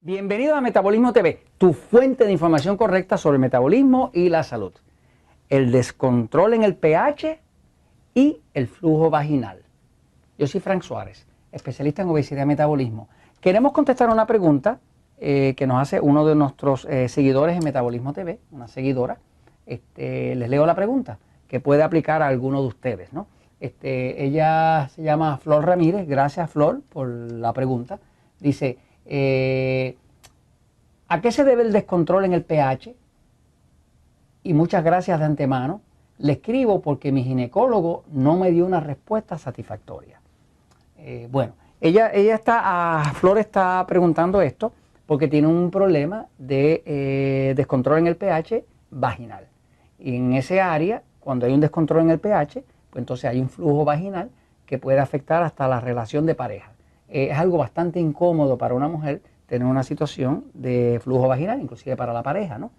Bienvenido a Metabolismo TV, tu fuente de información correcta sobre el metabolismo y la salud. El descontrol en el pH y el flujo vaginal. Yo soy Frank Suárez, especialista en obesidad y metabolismo. Queremos contestar una pregunta que nos hace uno de nuestros seguidores en Metabolismo TV, una seguidora. Les leo la pregunta, que puede aplicar a alguno de ustedes, ¿no? Ella se llama Flor Ramírez. Gracias, Flor, por la pregunta. Dice: ¿a qué se debe el descontrol en el pH? Y muchas gracias de antemano. Le escribo porque mi ginecólogo no me dio una respuesta satisfactoria. Flor está preguntando esto porque tiene un problema de descontrol en el pH vaginal. Y en ese área, cuando hay un descontrol en el pH, pues entonces hay un flujo vaginal que puede afectar hasta la relación de pareja. Es algo bastante incómodo para una mujer tener una situación de flujo vaginal, inclusive para la pareja, ¿no?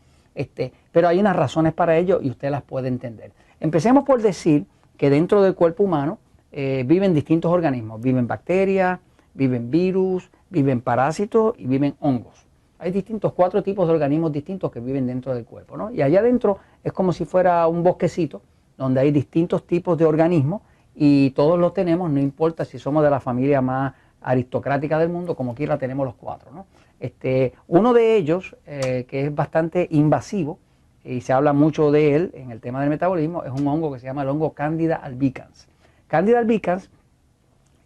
Pero hay unas razones para ello y usted las puede entender. Empecemos por decir que dentro del cuerpo humano viven distintos organismos. Viven bacterias, viven virus, viven parásitos y viven hongos. Hay 4 tipos de organismos distintos que viven dentro del cuerpo, ¿no? Y allá adentro es como si fuera un bosquecito donde hay distintos tipos de organismos y todos los tenemos, no importa si somos de la familia más aristocrática del mundo, como quiera tenemos los 4, ¿no? Uno de ellos, que es bastante invasivo, y se habla mucho de él en el tema del metabolismo, es un hongo que se llama el hongo Candida albicans. Candida albicans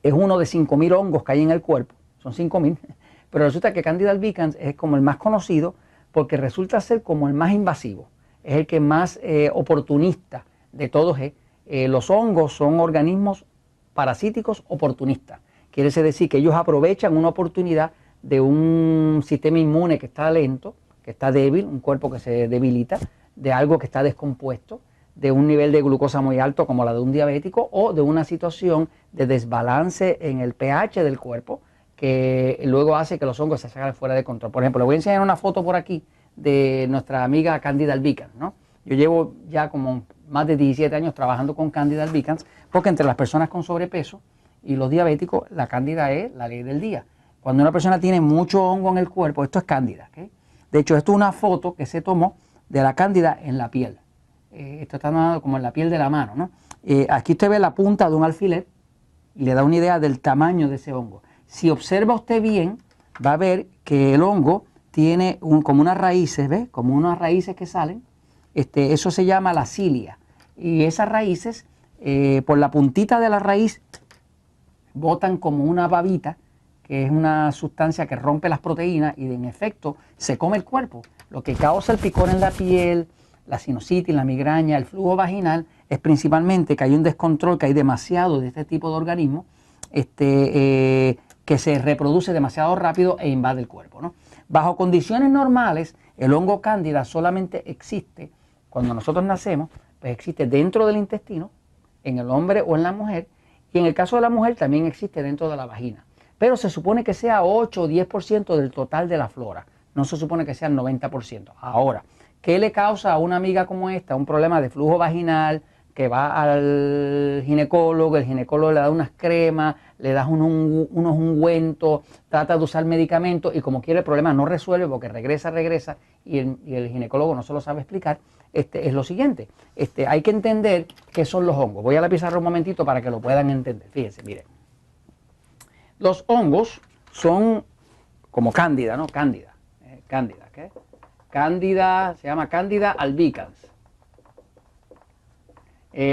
es uno de 5.000 hongos que hay en el cuerpo, son 5.000, pero resulta que Candida albicans es como el más conocido porque resulta ser como el más invasivo, es el que más oportunista de todos es. Los hongos son organismos parasíticos oportunistas. Quiere decir que ellos aprovechan una oportunidad de un sistema inmune que está lento, que está débil, un cuerpo que se debilita, de algo que está descompuesto, de un nivel de glucosa muy alto como la de un diabético o de una situación de desbalance en el pH del cuerpo que luego hace que los hongos se salgan fuera de control. Por ejemplo, le voy a enseñar una foto por aquí de nuestra amiga Candida albicans, ¿no? Yo llevo ya como más de 17 años trabajando con Candida albicans porque entre las personas con sobrepeso y los diabéticos, la cándida es la ley del día. Cuando una persona tiene mucho hongo en el cuerpo, esto es cándida, ¿okay? De hecho, esto es una foto que se tomó de la cándida en la piel. Esto está tomado como en la piel de la mano, ¿no? Aquí usted ve la punta de un alfiler y le da una idea del tamaño de ese hongo. Si observa usted bien, va a ver que el hongo tiene como unas raíces, ¿ves? Como unas raíces que salen. Eso se llama la cilia. Y esas raíces, por la puntita de la raíz, botan como una babita, que es una sustancia que rompe las proteínas y en efecto se come el cuerpo. Lo que causa el picor en la piel, la sinusitis, la migraña, el flujo vaginal, es principalmente que hay un descontrol, que hay demasiado de este tipo de organismos que se reproduce demasiado rápido e invade el cuerpo, ¿no? Bajo condiciones normales, el hongo cándida solamente existe cuando nosotros nacemos, pues existe dentro del intestino, en el hombre o en la mujer, y en el caso de la mujer también existe dentro de la vagina. Pero se supone que sea 8 o 10% del total de la flora. No se supone que sea el 90%. Ahora, ¿qué le causa a una amiga como esta un problema de flujo vaginal? Que va al ginecólogo, el ginecólogo le da unas cremas, le da unos ungüentos, trata de usar medicamentos y como quiere el problema no resuelve porque regresa y el ginecólogo no se lo sabe explicar. Es lo siguiente, hay que entender qué son los hongos. Voy a la pizarra un momentito para que lo puedan entender. Fíjense, miren. Los hongos son como cándida, ¿no? Cándida, ¿qué? Cándida, se llama Candida albicans.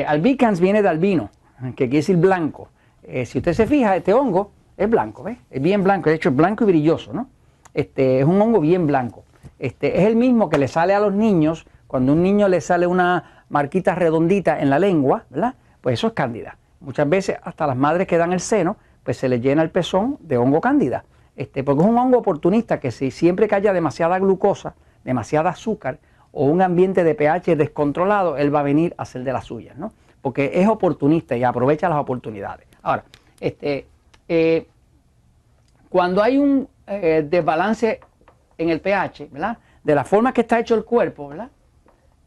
Albicans viene de albino, que quiere decir blanco. Si usted se fija, este hongo es blanco, ¿ves? Es bien blanco, de hecho es blanco y brilloso, ¿no? Es un hongo bien blanco. Es el mismo que le sale a los niños cuando a un niño le sale una marquita redondita en la lengua, ¿verdad? Pues eso es cándida. Muchas veces hasta las madres que dan el seno, pues se les llena el pezón de hongo cándida. Porque es un hongo oportunista que siempre que haya demasiada glucosa, demasiada azúcar o un ambiente de pH descontrolado, él va a venir a hacer de las suyas, ¿no? Porque es oportunista y aprovecha las oportunidades. Ahora, cuando hay un desbalance en el pH, ¿verdad? De la forma que está hecho el cuerpo, ¿verdad?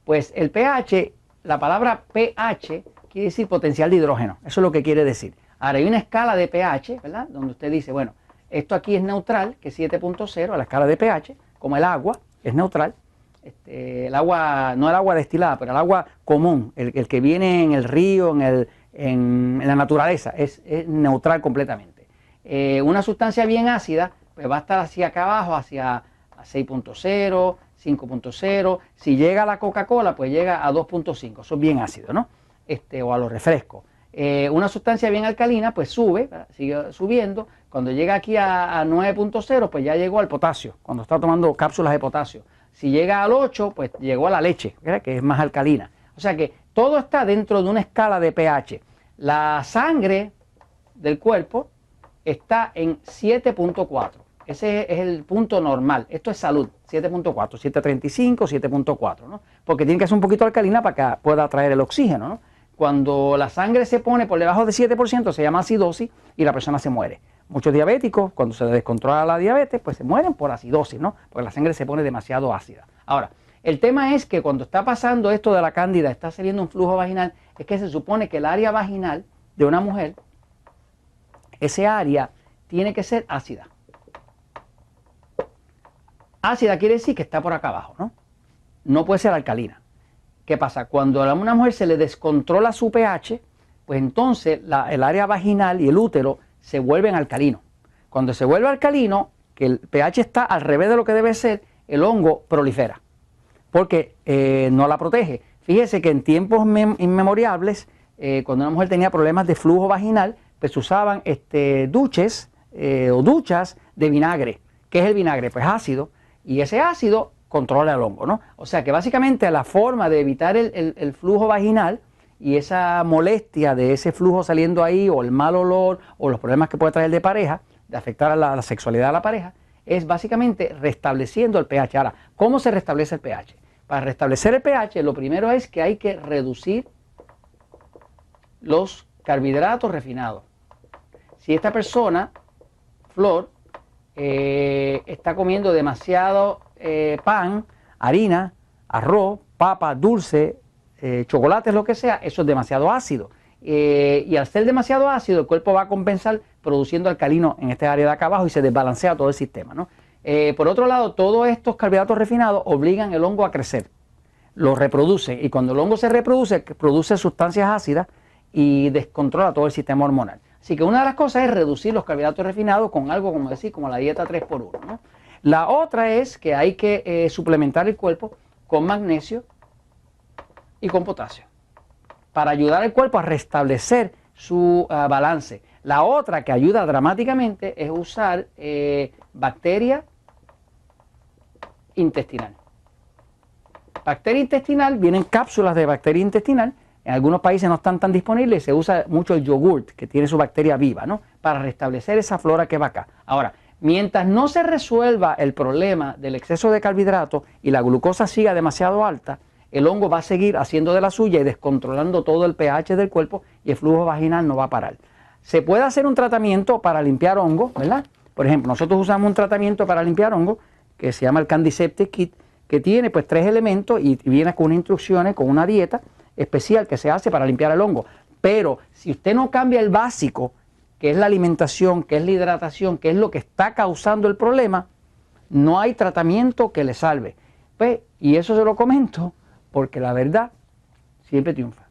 Pues el pH, la palabra pH quiere decir potencial de hidrógeno. Eso es lo que quiere decir. Ahora hay una escala de pH, ¿verdad? Donde usted dice, bueno, Esto aquí es neutral, que es 7.0 a la escala de pH, como el agua es neutral. El agua, no el agua destilada, pero el agua común, el que viene en el río, en la naturaleza, es neutral completamente. Una sustancia bien ácida, pues va a estar hacia acá abajo, hacia 6.0, 5.0. Si llega a la Coca-Cola, pues llega a 2.5, eso es bien ácido, ¿no? O a los refrescos. Una sustancia bien alcalina, pues sube, sigue subiendo. Cuando llega aquí a 9.0, pues ya llegó al potasio, cuando está tomando cápsulas de potasio. Si llega al 8, pues llegó a la leche, ¿verdad? Que es más alcalina. O sea que todo está dentro de una escala de pH. La sangre del cuerpo está en 7.4. Ese es el punto normal. Esto es salud, 7.4, 7.35, 7.4, ¿no? Porque tiene que ser un poquito alcalina para que pueda atraer el oxígeno, ¿no? Cuando la sangre se pone por debajo de 7%, se llama acidosis y la persona se muere. Muchos diabéticos, cuando se descontrola la diabetes, pues se mueren por acidosis, ¿no? Porque la sangre se pone demasiado ácida. Ahora, el tema es que cuando está pasando esto de la cándida, está saliendo un flujo vaginal, es que se supone que el área vaginal de una mujer, ese área tiene que ser ácida. Ácida quiere decir que está por acá abajo, ¿no? No puede ser alcalina. ¿Qué pasa? Cuando a una mujer se le descontrola su pH, pues entonces el área vaginal y el útero se vuelven alcalinos. Cuando se vuelve alcalino, que el pH está al revés de lo que debe ser, el hongo prolifera, porque no la protege. Fíjese que en tiempos inmemoriales, cuando una mujer tenía problemas de flujo vaginal, pues usaban duches o duchas de vinagre. ¿Qué es el vinagre? Pues ácido, y ese ácido controla el hongo, ¿no? O sea que básicamente la forma de evitar el flujo vaginal y esa molestia de ese flujo saliendo ahí, o el mal olor, o los problemas que puede traer de pareja, de afectar a la sexualidad de la pareja, es básicamente restableciendo el pH. Ahora, ¿cómo se restablece el pH? Para restablecer el pH, lo primero es que hay que reducir los carbohidratos refinados. Si esta persona, Flor, está comiendo demasiado pan, harina, arroz, papa, dulce, chocolates, lo que sea, eso es demasiado ácido. Y al ser demasiado ácido, el cuerpo va a compensar produciendo alcalino en este área de acá abajo y se desbalancea todo el sistema, ¿no? Por otro lado, todos estos carbohidratos refinados obligan el hongo a crecer, lo reproducen, y cuando el hongo se reproduce, produce sustancias ácidas y descontrola todo el sistema hormonal. Así que una de las cosas es reducir los carbohidratos refinados con algo como la dieta 3x1, ¿no? La otra es que hay que suplementar el cuerpo con magnesio y con potasio para ayudar al cuerpo a restablecer su balance. La otra que ayuda dramáticamente es usar bacteria intestinal. Bacteria intestinal, vienen cápsulas de bacteria intestinal. En algunos países no están tan disponibles, se usa mucho el yogurt, que tiene su bacteria viva, ¿no? Para restablecer esa flora que va acá. Ahora, mientras no se resuelva el problema del exceso de carbohidratos y la glucosa siga demasiado alta, el hongo va a seguir haciendo de la suya y descontrolando todo el pH del cuerpo, y el flujo vaginal no va a parar. Se puede hacer un tratamiento para limpiar hongo, ¿verdad? Por ejemplo, nosotros usamos un tratamiento para limpiar hongo que se llama el Candiseptic Kit, que tiene pues 3 elementos y viene con instrucciones, con una dieta especial que se hace para limpiar el hongo. Pero si usted no cambia el básico, que es la alimentación, que es la hidratación, que es lo que está causando el problema, no hay tratamiento que le salve. Pues, y eso se lo comento porque la verdad siempre triunfa.